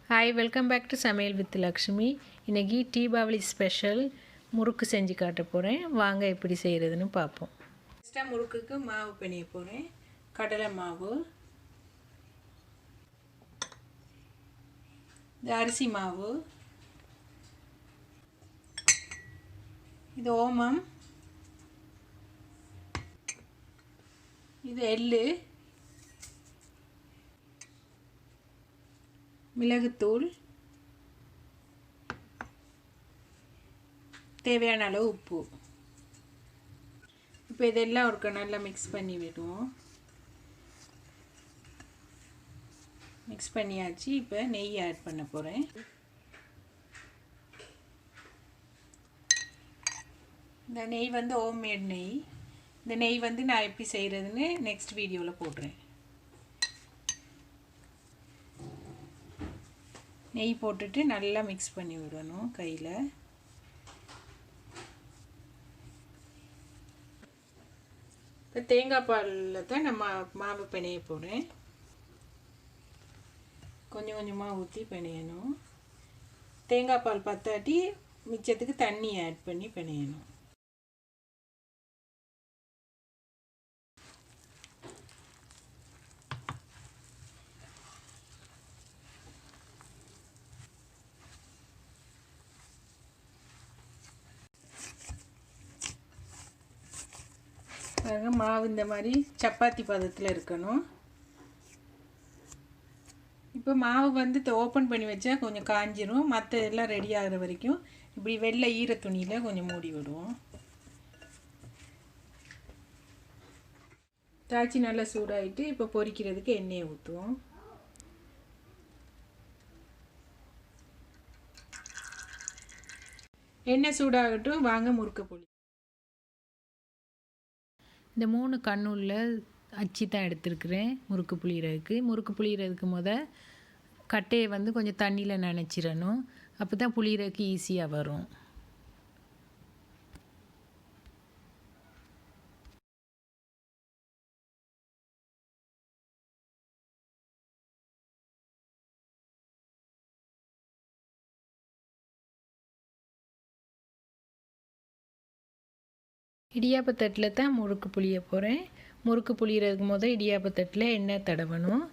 Hi, welcome back to சமையல் with Lakshmi. இன்றைக்கி Deepavali special முறுக்கு செஞ்சு காட்ட போகிறேன். வாங்க எப்படி செய்கிறதுன்னு பார்ப்போம். ஃபஸ்ட்டாக முறுக்குக்கு மாவு பிணைய போகிறேன். கடலை மாவு, இது அரிசி மாவு, இது ஓமம், இது எள்ளு, மிளகுத்தூள், தேவையான அளவு உப்பு. இப்போ இதெல்லாம் ஒரு நல்லா மிக்ஸ் பண்ணி விடுவோம். மிக்ஸ் பண்ணியாச்சு. இப்போ நெய் ஆட் பண்ண போகிறேன். இந்த நெய் வந்து ஹோம்மேட் நெய். இந்த நெய் வந்து நான் எப்படி செய்கிறதுன்னு நெக்ஸ்ட் வீடியோவில் போடுறேன். நெய் போட்டுட்டு நல்லா மிக்ஸ் பண்ணி விடணும் கையில். இப்போ தேங்காய் பாலில் தான் நான் மாவு பிணைய போகிறேன். கொஞ்சம் கொஞ்சமாக ஊற்றி பிணையணும். தேங்காய் பால் பத்தாட்டி மிச்சத்துக்கு தண்ணி ஆட் பண்ணி பிணையணும். மாவு இந்த மாதிரி சப்பாத்தி பதத்தில் இருக்கணும். இப்போ மாவு வந்து ஓப்பன் பண்ணி வச்சா கொஞ்சம் காஞ்சிரும். மற்ற எல்லாம் ரெடி ஆகிற வரைக்கும் இப்படி வெள்ளை ஈர துணியில் கொஞ்சம் மூடி விடுவோம். தாச்சி நல்லா சூடாகிட்டு இப்போ பொரிக்கிறதுக்கு எண்ணெயை ஊற்றுவோம். எண்ணெய் சூடாகட்டும். வாங்க முறுக்கு புளி. இந்த 3 கண்ணுள்ள அச்சி தான் எடுத்துருக்குறேன் முறுக்கு புளியறதுக்கு. முறுக்கு புளியறதுக்கு கட்டையை வந்து கொஞ்சம் தண்ணியில் நனைச்சிடணும். அப்போ தான் புளியறதுக்கு ஈஸியாக வரும். இடியாப்பத்தட்டில் தான் முறுக்கு புளிய போகிறேன். முறுக்கு புளியறதுக்கு இடியாப்பத்தட்டில் எண்ணெய் தடவணும்.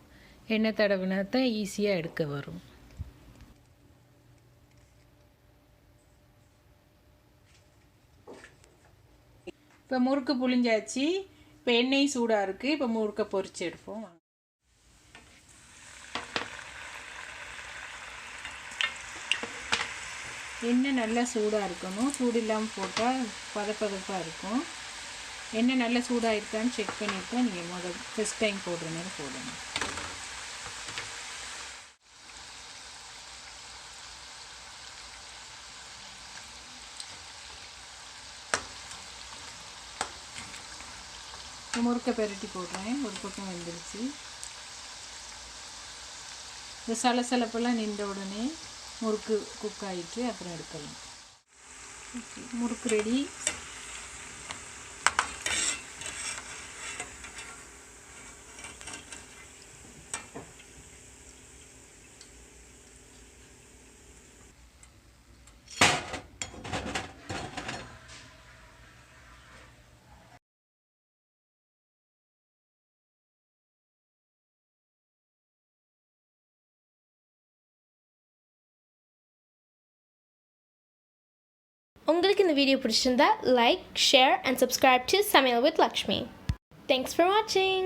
எண்ணெய் தடவினா தான் ஈஸியாக எடுக்க வரும். இப்போ முறுக்கு புளிஞ்சாச்சு. இப்போ எண்ணெய் சூடாக இருக்குது. இப்போ முறுக்கை பொரிச்சு எடுப்போம். எண்ணெய் நல்லா சூடாக இருக்கணும். சூடு இல்லாமல் போட்டால் பதப்பதப்பாக இருக்கும். எண்ணெய் நல்லா சூடாக இருக்கான்னு செக் பண்ணிவிட்டு நீங்கள் ஃபஸ்ட் டைம் போடுற மாதிரி போடணும். முறுக்கை பெரட்டி போடுறேன். ஒரு பக்கம் வெந்துருச்சு. இந்த சலசலப்பெல்லாம் நின்ற உடனே முறுக்கு குக் ஆகிட்டு அப்புறம் எடுக்கலாம். முறுக்கு ரெடி. உங்களுக்கு இந்த வீடியோ பிடிச்சிருந்தா like, share and subscribe to Samail with Lakshmi. Thanks for watching.